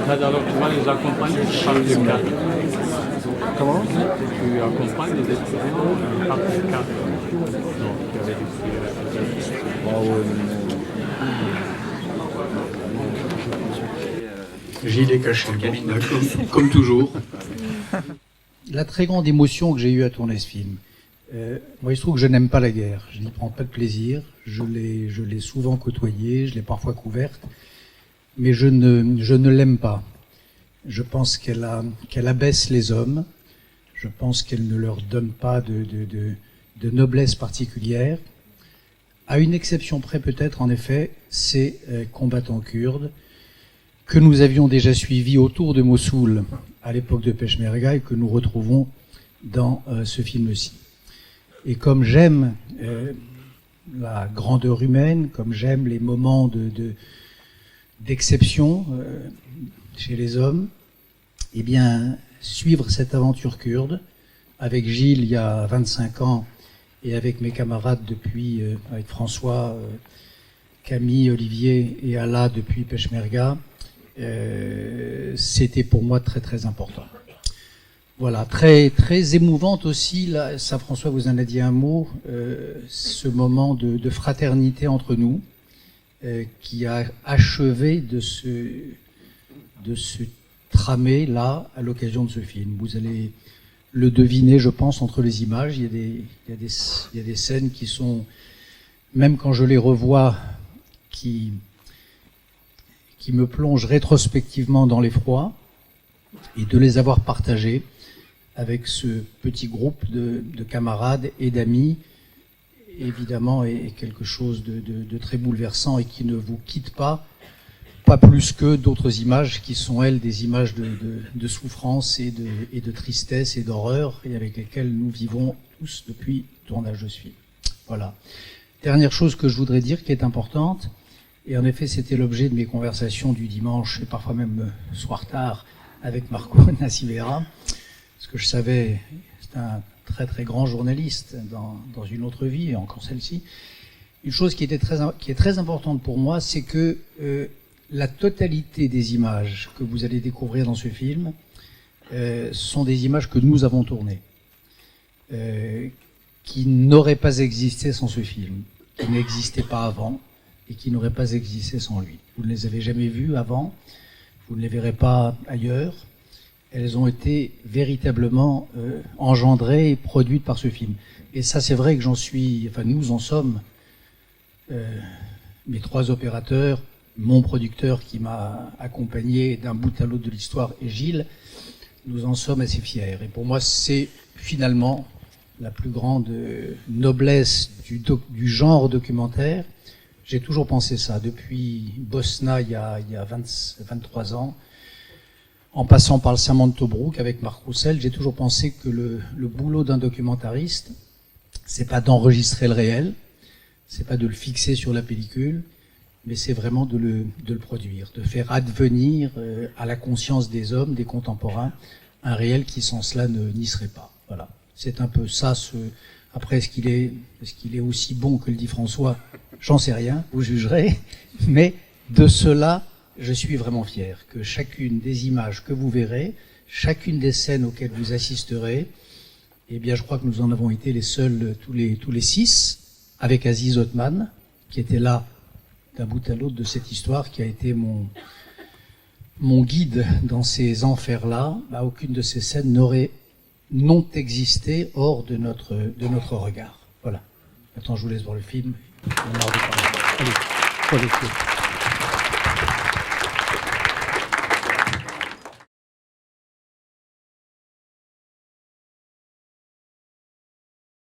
Alors tu vas les accompagner par le cadre. Comment? Tu accompagnes les étudiants par le cadre. Donc tu avais dit Ah ouais, Gilles est caché, bon, d'accord, comme toujours. La très grande émotion que j'ai eue à tourner ce film, moi il se trouve que je n'aime pas la guerre, je n'y prends pas de plaisir, je l'ai souvent côtoyée, je l'ai parfois couverte, mais je ne l'aime pas. Je pense qu'elle abaisse les hommes, je pense qu'elle ne leur donne pas de noblesse particulière. À une exception près peut-être, en effet, ces combattants kurdes que nous avions déjà suivis autour de Mossoul à l'époque de Peshmerga et que nous retrouvons dans ce film-ci. Et comme j'aime la grandeur humaine, comme j'aime les moments d'exception chez les hommes, eh bien, suivre cette aventure kurde avec Gilles il y a 25 ans et avec mes camarades depuis, avec François, Camille, Olivier et Ala depuis Peshmerga, c'était pour moi très très important. Voilà, très très émouvante aussi, là, ça François vous en a dit un mot, ce moment de fraternité entre nous, qui a achevé de se tramer là à l'occasion de ce film. Vous allez le deviner, je pense, entre les images. Il y a des scènes qui sont, même quand je les revois, qui me plongent rétrospectivement dans l'effroi, et de les avoir partagées avec ce petit groupe de camarades et d'amis, évidemment, est quelque chose de très bouleversant et qui ne vous quitte pas plus que d'autres images qui sont, elles, des images de souffrance et de tristesse et d'horreur, et avec lesquelles nous vivons tous depuis le tournage de ce film. Voilà. Dernière chose que je voudrais dire qui est importante, et en effet c'était l'objet de mes conversations du dimanche, et parfois même soir tard, avec Marco Nassivera, parce que je savais, c'est un très très grand journaliste dans une autre vie, et encore celle-ci. Une chose qui est très importante pour moi, c'est que la totalité des images que vous allez découvrir dans ce film sont des images que nous avons tournées, qui n'auraient pas existé sans ce film, qui n'existaient pas avant et qui n'auraient pas existé sans lui. Vous ne les avez jamais vues avant, vous ne les verrez pas ailleurs. Elles ont été véritablement engendrées et produites par ce film. Et ça, c'est vrai que nous en sommes, mes 3 opérateurs, mon producteur qui m'a accompagné d'un bout à l'autre de l'histoire et Gilles, nous en sommes assez fiers. Et pour moi, c'est finalement la plus grande noblesse du genre documentaire. J'ai toujours pensé ça, depuis Bosna il y a 23 ans, en passant par le serment de Tobrouk avec Marc Roussel, j'ai toujours pensé que le boulot d'un documentariste, c'est pas d'enregistrer le réel, c'est pas de le fixer sur la pellicule, mais c'est vraiment de le produire, de faire advenir à la conscience des hommes, des contemporains, un réel qui sans cela n'y serait pas. Voilà. C'est un peu ça. Après, est-ce qu'il est aussi bon que le dit François? J'en sais rien, vous jugerez. Mais de cela, je suis vraiment fier que chacune des images que vous verrez, chacune des scènes auxquelles vous assisterez, eh bien, je crois que nous en avons été les seuls, tous les 6, avec Aziz Othman, qui était là d'un bout à l'autre de cette histoire, qui a été mon guide dans ces enfers-là. Aucune de ces scènes n'ont existé hors de notre regard. Voilà. Maintenant, je vous laisse voir le film. On a hâte de parler. Allez,